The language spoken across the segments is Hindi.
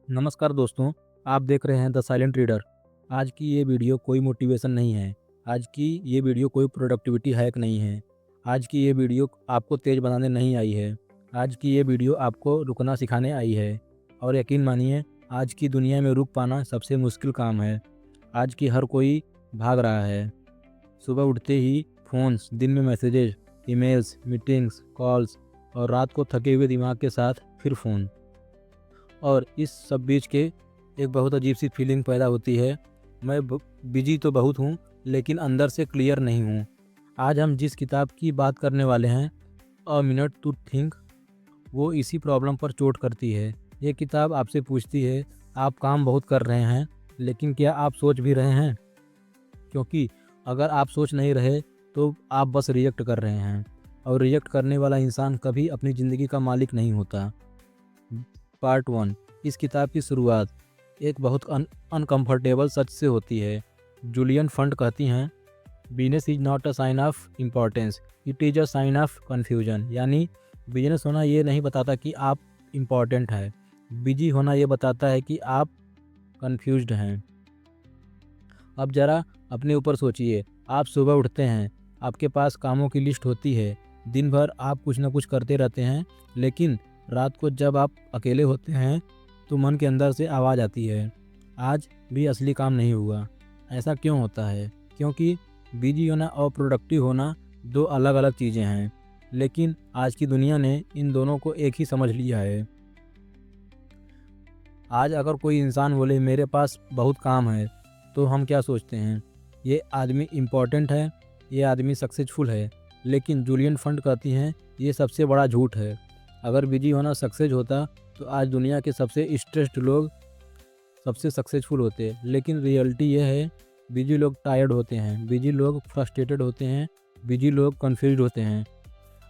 नमस्कार दोस्तों, आप देख रहे हैं द साइलेंट रीडर। आज की ये वीडियो कोई मोटिवेशन नहीं है। आज की ये वीडियो कोई प्रोडक्टिविटी हैक नहीं है। आज की ये वीडियो आपको तेज़ बनाने नहीं आई है। आज की ये वीडियो आपको रुकना सिखाने आई है। और यकीन मानिए, आज की दुनिया में रुक पाना सबसे मुश्किल काम है। आज की हर कोई भाग रहा है। सुबह उठते ही फ़ोन्स, दिन में मैसेजेस, ईमेल्स, मीटिंग्स, कॉल्स और रात को थके हुए दिमाग के साथ फिर फ़ोन। और इस सब बीच के एक बहुत अजीब सी फीलिंग पैदा होती है। मैं बिजी तो बहुत हूँ, लेकिन अंदर से क्लियर नहीं हूँ। आज हम जिस किताब की बात करने वाले हैं, अ मिनट टू थिंक, वो इसी प्रॉब्लम पर चोट करती है। ये किताब आपसे पूछती है, आप काम बहुत कर रहे हैं, लेकिन क्या आप सोच भी रहे हैं? क्योंकि अगर आप सोच नहीं रहे तो आप बस रिएक्ट कर रहे हैं, और रिएक्ट करने वाला इंसान कभी अपनी ज़िंदगी का मालिक नहीं होता। पार्ट 1। इस किताब की शुरुआत एक बहुत अनकंफर्टेबल सच से होती है। जूलियन फंड कहती हैं, busyness is not a sign of importance, it is a sign of confusion. यानी बिजनेस होना ये नहीं बताता कि आप इम्पॉर्टेंट हैं, बिजी होना ये बताता है कि आप कन्फ्यूज्ड हैं। अब ज़रा अपने ऊपर सोचिए, आप सुबह उठते हैं, आपके पास कामों की लिस्ट होती है, दिन भर आप कुछ ना कुछ करते रहते हैं, लेकिन रात को जब आप अकेले होते हैं तो मन के अंदर से आवाज़ आती है, आज भी असली काम नहीं हुआ। ऐसा क्यों होता है? क्योंकि बिजी होना और प्रोडक्टिव होना दो अलग अलग चीज़ें हैं, लेकिन आज की दुनिया ने इन दोनों को एक ही समझ लिया है। आज अगर कोई इंसान बोले मेरे पास बहुत काम है, तो हम क्या सोचते हैं? ये आदमी इम्पोर्टेंट है, ये आदमी सक्सेसफुल है। लेकिन जूलियन फंड कहती हैं, ये सबसे बड़ा झूठ है। अगर बिजी होना सक्सेस होता तो आज दुनिया के सबसे स्ट्रेस्ड लोग सबसे सक्सेसफुल होते। लेकिन रियलिटी ये है, बिजी लोग टायर्ड होते हैं, बिजी लोग फ्रस्ट्रेटेड होते हैं, बिजी लोग कन्फ्यूज्ड होते हैं,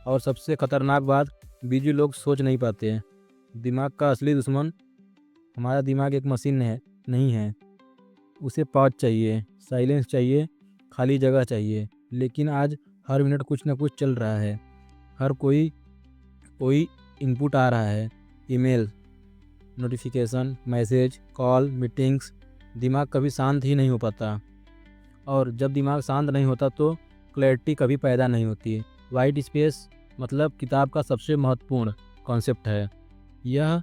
और सबसे खतरनाक बात, बिजी लोग सोच नहीं पाते हैं। दिमाग का असली दुश्मन हमारा दिमाग एक मशीन है नहीं है। उसे पॉज चाहिए, साइलेंस चाहिए, खाली जगह चाहिए। लेकिन आज हर मिनट कुछ ना कुछ चल रहा है। हर कोई इनपुट आ रहा है, email, notification, message, call, meetings. दिमाग कभी शांत ही नहीं हो पाता, और जब दिमाग शांत नहीं होता तो क्लैरिटी कभी पैदा नहीं होती। वाइट स्पेस मतलब किताब का सबसे महत्वपूर्ण कॉन्सेप्ट है। यह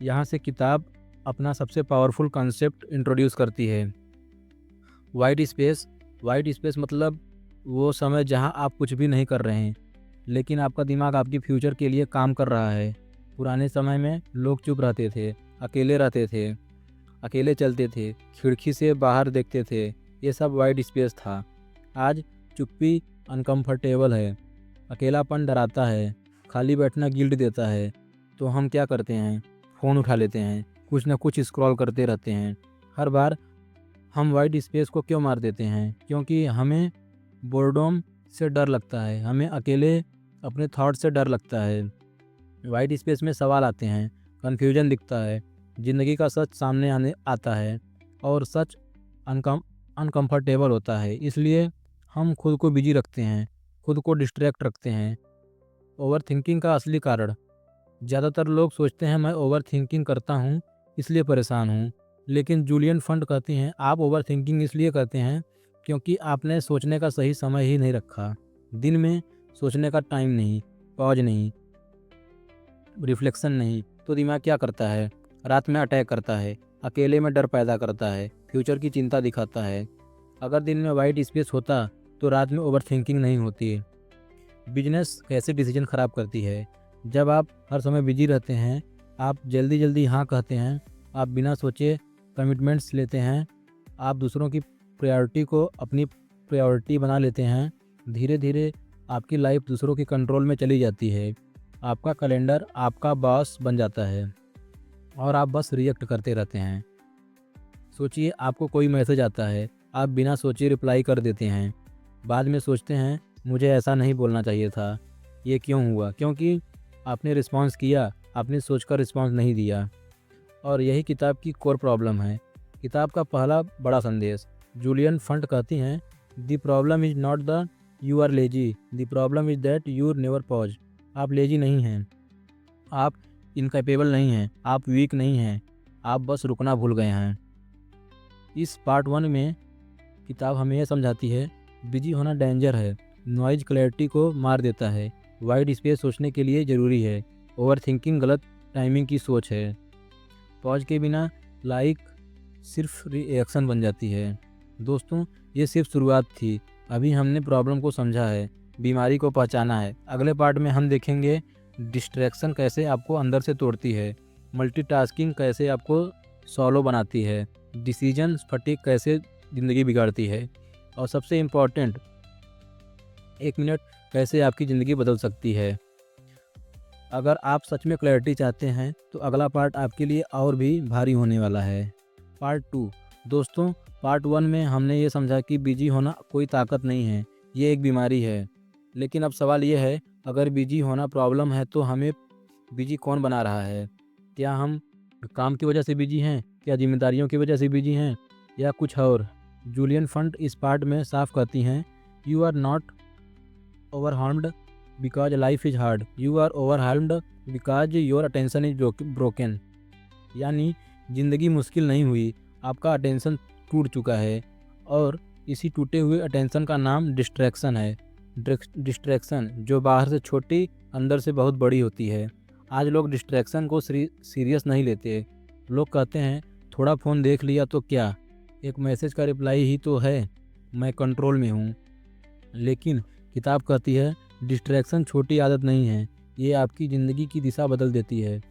यहाँ से किताब अपना सबसे पावरफुल कॉन्सेप्ट इंट्रोड्यूस करती है। वाइट स्पेस मतलब वो समय जहाँ आप कुछ भी नहीं कर रहे हैं, लेकिन आपका दिमाग आपकी फ्यूचर के लिए काम कर रहा है। पुराने समय में लोग चुप रहते थे, अकेले रहते थे, अकेले चलते थे, खिड़की से बाहर देखते थे। ये सब वाइट स्पेस था। आज चुप्पी अनकंफर्टेबल है, अकेलापन डराता है, खाली बैठना गिल्ट देता है। तो हम क्या करते हैं? फ़ोन उठा लेते हैं, कुछ ना कुछ स्क्रॉल करते रहते हैं। हर बार हम वाइट स्पेस को क्यों मार देते हैं? क्योंकि हमें बोर्डम से डर लगता है, हमें अकेले अपने थॉट से डर लगता है। वाइट स्पेस में सवाल आते हैं, कन्फ्यूजन दिखता है, ज़िंदगी का सच सामने आने आता है, और सच अनकंफर्टेबल होता है। इसलिए हम खुद को बिजी रखते हैं, खुद को डिस्ट्रैक्ट रखते हैं। ओवर थिंकिंग का असली कारण, ज़्यादातर लोग सोचते हैं मैं ओवर थिंकिंग करता हूँ इसलिए परेशान हूँ। लेकिन जूलियन फंड कहती हैं, आप ओवर थिंकिंग इसलिए करते हैं क्योंकि आपने सोचने का सही समय ही नहीं रखा। दिन में सोचने का टाइम नहीं, पॉज नहीं, रिफ्लेक्शन नहीं, तो दिमाग क्या करता है? रात में अटैक करता है, अकेले में डर पैदा करता है, फ्यूचर की चिंता दिखाता है। अगर दिन में वाइट स्पेस होता तो रात में ओवर थिंकिंग नहीं होती। बिजनेस कैसे डिसीजन ख़राब करती है? जब आप हर समय बिजी रहते हैं, आप जल्दी जल्दी हाँ कहते हैं, आप बिना सोचे कमिटमेंट्स लेते हैं, आप दूसरों की प्रायोरिटी को अपनी प्रायोरिटी बना लेते हैं। धीरे धीरे आपकी लाइफ दूसरों के कंट्रोल में चली जाती है। आपका कैलेंडर आपका बॉस बन जाता है, और आप बस रिएक्ट करते रहते हैं। सोचिए, आपको कोई मैसेज आता है, आप बिना सोचे रिप्लाई कर देते हैं। बाद में सोचते हैं, मुझे ऐसा नहीं बोलना चाहिए था। ये क्यों हुआ? क्योंकि आपने रिस्पॉन्स किया, आपने सोचकर रिस्पॉन्स नहीं दिया। और यही किताब की कोर प्रॉब्लम है। किताब का पहला बड़ा संदेश, जूलियन फंड कहती हैं, the problem is not the you are lazy, the problem is that you never pause. आप लेजी नहीं हैं, आप इनकैपेबल नहीं हैं, आप वीक नहीं हैं, आप बस रुकना भूल गए हैं। इस पार्ट 1 में किताब हमें यह समझाती है बिजी होना डेंजर है, नॉइज क्लैरिटी को मार देता है, वाइड स्पेस सोचने के लिए ज़रूरी है, ओवर थिंकिंग गलत टाइमिंग की सोच है, पॉज के बिना लाइक सिर्फ रिएक्शन बन जाती है। दोस्तों, ये सिर्फ शुरुआत थी, अभी हमने प्रॉब्लम को समझा है, बीमारी को पहचाना है। अगले पार्ट में हम देखेंगे डिस्ट्रैक्शन कैसे आपको अंदर से तोड़ती है, मल्टीटास्किंग कैसे आपको सॉलो बनाती है, डिसीजन फटीग कैसे ज़िंदगी बिगाड़ती है, और सबसे इम्पॉर्टेंट 1 मिनट कैसे आपकी ज़िंदगी बदल सकती है। अगर आप सच में क्लैरिटी चाहते हैं तो अगला पार्ट आपके लिए और भी भारी होने वाला है। पार्ट 2। दोस्तों, पार्ट 1 में हमने ये समझा कि बिजी होना कोई ताकत नहीं है, ये एक बीमारी है। लेकिन अब सवाल ये है, अगर बिजी होना प्रॉब्लम है तो हमें बिजी कौन बना रहा है? क्या हम काम की वजह से बिजी हैं, क्या जिम्मेदारियों की वजह से बिजी हैं, या कुछ और? जूलियन फंड इस पार्ट में साफ कहती हैं, you are not overwhelmed because life is hard, you are overwhelmed because your attention is broken. यानी ज़िंदगी मुश्किल नहीं हुई, आपका अटेंशन टूट चुका है, और इसी टूटे हुए अटेंशन का नाम डिस्ट्रैक्शन है। डिस्ट्रैक्शन जो बाहर से छोटी, अंदर से बहुत बड़ी होती है। आज लोग डिस्ट्रैक्शन को सीरियस नहीं लेते। लोग कहते हैं थोड़ा फ़ोन देख लिया तो क्या, एक मैसेज का रिप्लाई ही तो है, मैं कंट्रोल में हूँ। लेकिन किताब कहती है डिस्ट्रैक्शन छोटी आदत नहीं है, ये आपकी ज़िंदगी की दिशा बदल देती है।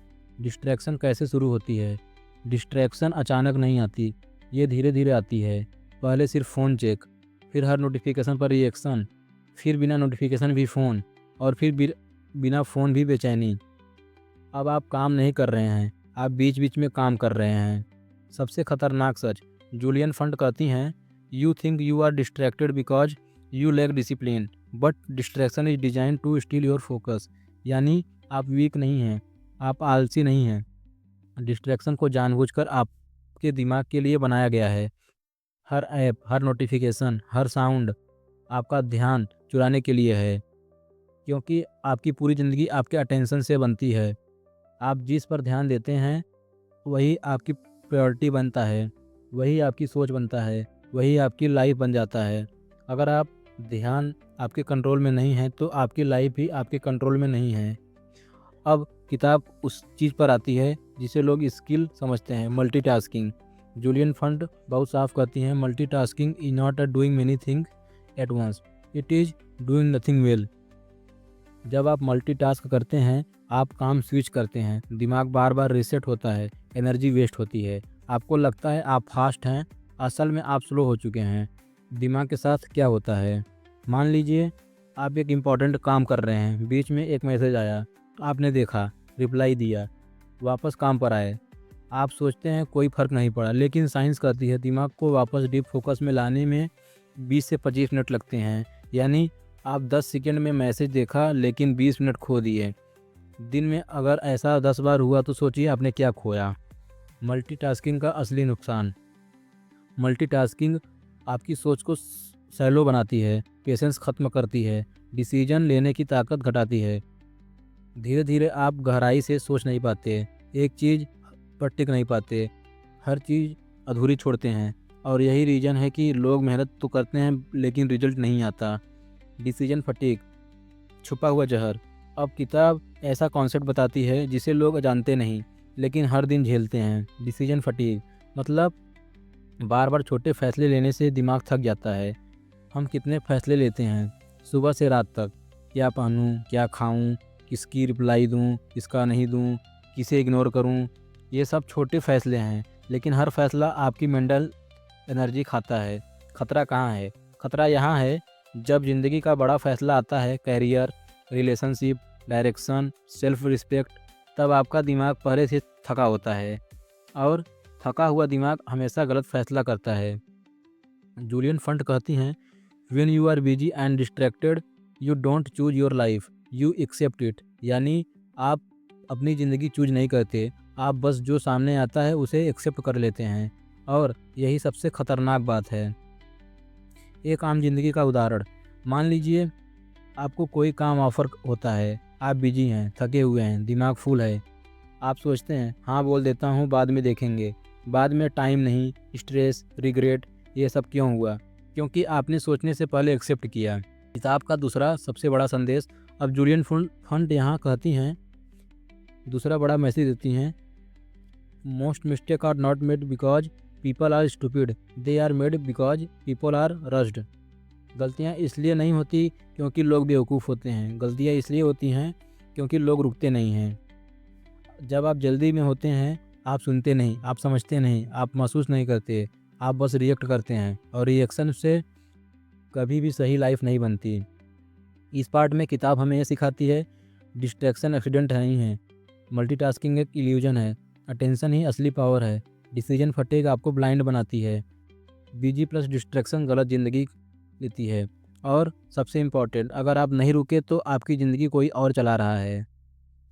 डिस्ट्रैक्शन कैसे शुरू होती है? डिस्ट्रैक्शन अचानक नहीं आती, ये धीरे धीरे आती है। पहले सिर्फ फ़ोन चेक, फिर हर नोटिफिकेशन पर रिएक्शन, फिर बिना नोटिफिकेशन भी फ़ोन, और फिर बिना फ़ोन भी बेचैनी। अब आप काम नहीं कर रहे हैं, आप बीच बीच में काम कर रहे हैं। सबसे खतरनाक सच, जूलियन फंड कहती हैं, you think you are distracted because you lack discipline, but distraction is design to steal your focus. यानी आप वीक नहीं हैं, आप आलसी नहीं हैं, डिस्ट्रैक्शन को जानबूझकर आपके दिमाग के लिए बनाया गया है। हर ऐप, हर नोटिफिकेशन, हर साउंड आपका ध्यान चुराने के लिए है, क्योंकि आपकी पूरी ज़िंदगी आपके अटेंशन से बनती है। आप जिस पर ध्यान देते हैं वही आपकी प्रायोरिटी बनता है, वही आपकी सोच बनता है, वही आपकी लाइफ बन जाता है। अगर आप ध्यान आपके कंट्रोल में नहीं है तो आपकी लाइफ भी आपके कंट्रोल में नहीं है। अब किताब उस चीज़ पर आती है जिसे लोग स्किल समझते हैं, मल्टीटास्किंग। जूलियन फंड बहुत साफ कहती हैं, multitasking is not a doing many thing at once, it is doing nothing well. जब आप मल्टीटास्क करते हैं, आप काम स्विच करते हैं, दिमाग बार बार रीसेट होता है, एनर्जी वेस्ट होती है। आपको लगता है आप फास्ट हैं, असल में आप स्लो हो चुके हैं। दिमाग के साथ क्या होता है? मान लीजिए आप एक इम्पॉर्टेंट काम कर रहे हैं, बीच में एक मैसेज आया, आपने देखा, रिप्लाई दिया, वापस काम पर आए। आप सोचते हैं कोई फ़र्क नहीं पड़ा, लेकिन साइंस कहती है दिमाग को वापस डीप फोकस में लाने में 20 से 25 मिनट लगते हैं। यानी आप 10 सेकंड में मैसेज देखा लेकिन 20 मिनट खो दिए। दिन में अगर ऐसा 10 बार हुआ तो सोचिए आपने क्या खोया। मल्टीटास्किंग का असली नुकसान, मल्टीटास्किंग आपकी सोच को सैलो बनाती है, पेशेंस ख़त्म करती है, डिसीजन लेने की ताकत घटाती है। धीरे धीरे आप गहराई से सोच नहीं पाते, एक चीज़ पर टिक नहीं पाते, हर चीज़ अधूरी छोड़ते हैं, और यही रीज़न है कि लोग मेहनत तो करते हैं लेकिन रिजल्ट नहीं आता। डिसीजन फटीग, छुपा हुआ जहर। अब किताब ऐसा कॉन्सेप्ट बताती है जिसे लोग जानते नहीं लेकिन हर दिन झेलते हैं। डिसीजन फटीग मतलब बार बार छोटे फैसले लेने से दिमाग थक जाता है। हम कितने फैसले लेते हैं सुबह से रात तक, क्या पहनूं, क्या खाऊं, किसकी रिप्लाई दूं, किसका नहीं दूं, किसे इग्नोर करूं। ये सब छोटे फैसले हैं, लेकिन हर फैसला आपकी मेंटल एनर्जी खाता है। खतरा कहाँ है? खतरा यहाँ है जब ज़िंदगी का बड़ा फैसला आता है, career, relationship, direction, self respect, तब आपका दिमाग पहले से थका होता है, और थका हुआ दिमाग हमेशा गलत फैसला करता है। जूलियन फंड कहती हैं, when you are busy and distracted you don't choose your life, you accept it. यानी आप अपनी ज़िंदगी चूज नहीं करते, आप बस जो सामने आता है उसे एक्सेप्ट कर लेते हैं, और यही सबसे ख़तरनाक बात है। एक आम जिंदगी का उदाहरण, मान लीजिए आपको कोई काम ऑफर होता है, आप बिजी हैं, थके हुए हैं, दिमाग फुल है, आप सोचते हैं हाँ बोल देता हूँ, बाद में देखेंगे, बाद में टाइम नहीं, स्ट्रेस, रिग्रेट, ये सब क्यों हुआ? क्योंकि आपने सोचने से पहले एक्सेप्ट किया। किताब का दूसरा सबसे बड़ा संदेश, अब जूलियन फंड यहाँ कहती हैं, दूसरा बड़ा मैसेज देती हैं, most mistake are not made because people are stupid, they are made because people are rushed. गलतियाँ इसलिए नहीं होती क्योंकि लोग बेवकूफ़ होते हैं, गलतियाँ इसलिए होती हैं क्योंकि लोग रुकते नहीं हैं। जब आप जल्दी में होते हैं, आप सुनते नहीं, आप समझते नहीं, आप महसूस नहीं करते, आप बस रिएक्ट करते हैं, और रिएक्शन से कभी भी सही लाइफ नहीं बनती। इस पार्ट में किताब हमें ये सिखाती है, डिस्ट्रैक्शन एक्सीडेंट नहीं है, मल्टीटास्किंग एक इल्यूजन है, अटेंशन ही असली पावर है, डिसीजन फटीग आपको ब्लाइंड बनाती है, बिजी प्लस डिस्ट्रैक्शन गलत ज़िंदगी देती है, और सबसे इम्पॉर्टेंट, अगर आप नहीं रुके तो आपकी ज़िंदगी कोई और चला रहा है।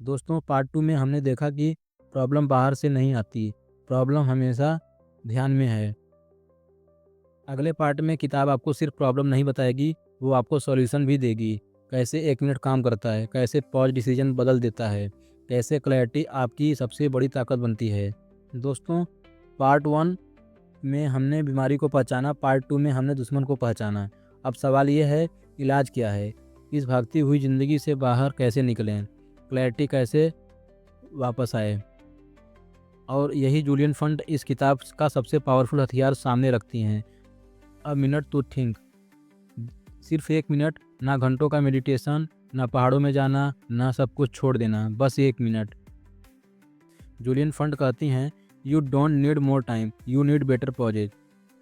दोस्तों, पार्ट 2 में हमने देखा कि प्रॉब्लम बाहर से नहीं आती, प्रॉब्लम हमेशा ध्यान में है। अगले पार्ट में किताब आपको सिर्फ प्रॉब्लम नहीं बताएगी, वो आपको सॉल्यूशन भी देगी। कैसे 1 मिनट काम करता है, कैसे पॉज डिसीजन बदल देता है, कैसे क्लैरिटी आपकी सबसे बड़ी ताकत बनती है। दोस्तों, पार्ट 1 में हमने बीमारी को पहचाना, पार्ट 2 में हमने दुश्मन को पहचाना। अब सवाल ये है, इलाज क्या है? इस भागती हुई ज़िंदगी से बाहर कैसे निकलें? क्लैरिटी कैसे वापस आए? और यही जूलियन फंड इस किताब का सबसे पावरफुल हथियार सामने रखती हैं। अ मिनट टू थिंक, सिर्फ 1 मिनट, ना घंटों का मेडिटेशन, ना पहाड़ों में जाना, ना सब कुछ छोड़ देना, बस 1 मिनट। जूलियन फंड कहती हैं, you don't need more time, you need better pauses.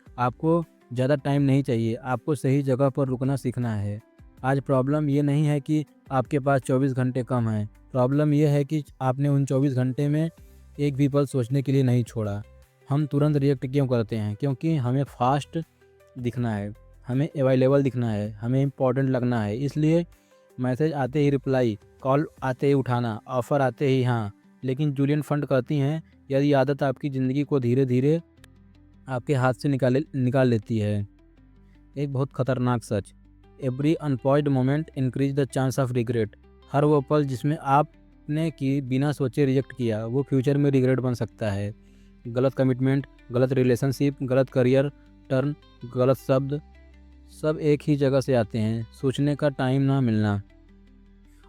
आपको ज़्यादा टाइम नहीं चाहिए, आपको सही जगह पर रुकना सीखना है। आज प्रॉब्लम ये नहीं है कि आपके पास 24 घंटे कम हैं, प्रॉब्लम ये है कि आपने उन 24 घंटे में एक भी पल सोचने के लिए नहीं छोड़ा। हम तुरंत रिएक्ट क्यों करते हैं? क्योंकि हमें फास्ट दिखना है, हमें अवेलेबल दिखना है, हमें इम्पोर्टेंट लगना है, इसलिए मैसेज आते ही रिप्लाई, कॉल आते ही उठाना, ऑफ़र आते ही हाँ। लेकिन जूलियन फंड कहती हैं, यदि आदत आपकी ज़िंदगी को धीरे धीरे आपके हाथ से निकाल लेती है। एक बहुत खतरनाक सच, every unpaused moment increase the chance of regret. हर वो पल जिसमें आपने कि बिना सोचे रिजेक्ट किया, वो फ्यूचर में रिग्रेट बन सकता है। गलत कमिटमेंट, गलत रिलेशनशिप, गलत करियर टर्न, गलत शब्द, सब एक ही जगह से आते हैं, सोचने का टाइम ना मिलना।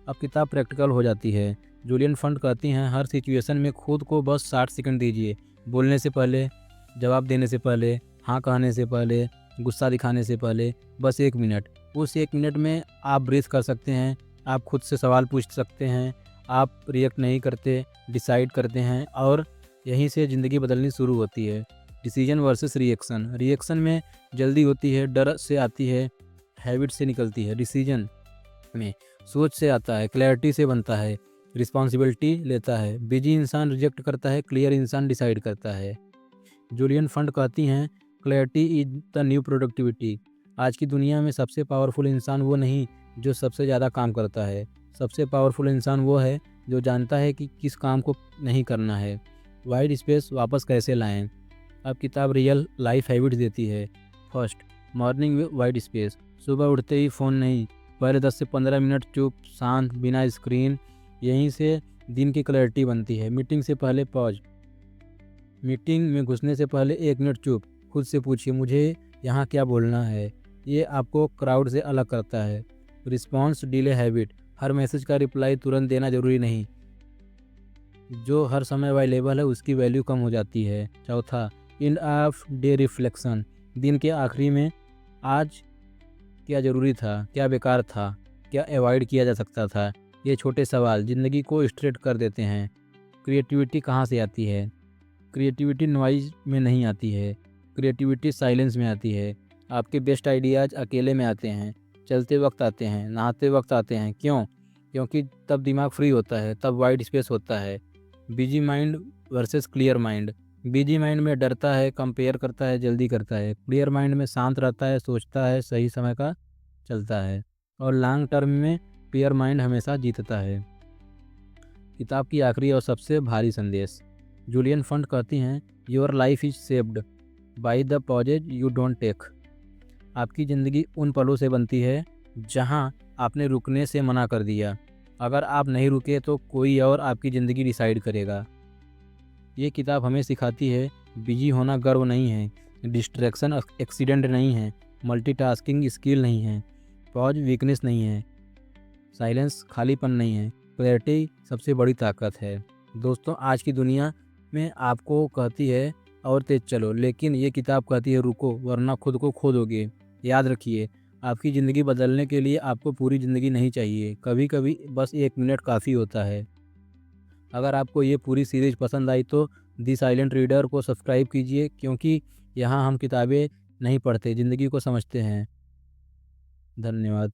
अब किताब प्रैक्टिकल हो जाती है। जूलियन फंड कहती हैं, हर सिचुएशन में खुद को बस 60 सेकंड दीजिए, बोलने से पहले, जवाब देने से पहले, हाँ कहने से पहले, गुस्सा दिखाने से पहले, बस 1 मिनट। उस 1 मिनट में आप ब्रीथ कर सकते हैं, आप खुद से सवाल पूछ सकते हैं, आप रिएक्ट नहीं करते, डिसाइड करते हैं, और यहीं से ज़िंदगी बदलनी शुरू होती है। डिसीजन वर्सेस रिएक्शन, रिएक्शन में जल्दी होती है, डर से आती है, हैबिट से निकलती है। डिसीजन में सोच से आता है, क्लैरिटी से बनता है, रिस्पॉन्सिबिलिटी लेता है। बिजी इंसान रिजेक्ट करता है, क्लियर इंसान डिसाइड करता है। जूलियन फंड कहती हैं, clarity is the new productivity. आज की दुनिया में सबसे पावरफुल इंसान वो नहीं जो सबसे ज़्यादा काम करता है, सबसे पावरफुल इंसान वो है जो जानता है कि किस काम को नहीं करना है। वाइड स्पेस वापस कैसे लाएं? अब किताब रियल लाइफ हैबिट्स देती है। First, morning with wide space, सुबह उठते ही फ़ोन नहीं, पहले 10 से 15 मिनट चुप, शांत, बिना स्क्रीन, यहीं से दिन की क्लैरिटी बनती है। मीटिंग से पहले पॉज, मीटिंग में घुसने से पहले 1 मिनट चुप, खुद से पूछिए मुझे यहाँ क्या बोलना है, ये आपको क्राउड से अलग करता है। रिस्पॉन्स डिले हैबिट, हर मैसेज का रिप्लाई तुरंत देना ज़रूरी नहीं, जो हर समय अवेलेबल है उसकी वैल्यू कम हो जाती है। चौथा, एंड ऑफ डे रिफ्लेक्शन, दिन के आखिरी में आज क्या ज़रूरी था, क्या बेकार था, क्या अवॉइड किया जा सकता था, ये छोटे सवाल ज़िंदगी को स्ट्रेट कर देते हैं। क्रिएटिविटी कहाँ से आती है? क्रिएटिविटी नॉइज़ में नहीं आती है, क्रिएटिविटी साइलेंस में आती है। आपके बेस्ट आइडियाज़ अकेले में आते हैं, चलते वक्त आते हैं, नहाते वक्त आते हैं। क्यों? क्योंकि तब दिमाग फ्री होता है, तब वाइड स्पेस होता है। Busy mind versus clear mind, busy mind में डरता है, कंपेयर करता है, जल्दी करता है। क्लियर माइंड में शांत रहता है, सोचता है, सही समय का चलता है। और लॉन्ग टर्म में क्लियर माइंड हमेशा जीतता है। किताब की आखिरी और सबसे भारी संदेश, जूलियन फंड कहती हैं, your life is shaped by the pauses you don't take. आपकी ज़िंदगी उन पलों से बनती है जहां आपने रुकने से मना कर दिया। अगर आप नहीं रुके तो कोई और आपकी ज़िंदगी डिसाइड करेगा। ये किताब हमें सिखाती है बिजी होना गर्व नहीं है, डिस्ट्रैक्शन एक्सीडेंट नहीं है, मल्टीटास्किंग स्किल नहीं है, पॉज वीकनेस नहीं है, साइलेंस खालीपन नहीं है, क्लैरिटी सबसे बड़ी ताकत है। दोस्तों, आज की दुनिया में आपको कहती है और तेज चलो, लेकिन ये किताब कहती है रुको वरना खुद को खो दोगे। याद रखिए, आपकी ज़िंदगी बदलने के लिए आपको पूरी ज़िंदगी नहीं चाहिए, कभी कभी बस 1 मिनट काफ़ी होता है। अगर आपको ये पूरी सीरीज़ पसंद आई तो दी साइलेंट रीडर को सब्सक्राइब कीजिए, क्योंकि यहाँ हम किताबें नहीं पढ़ते, ज़िंदगी को समझते हैं। धन्यवाद।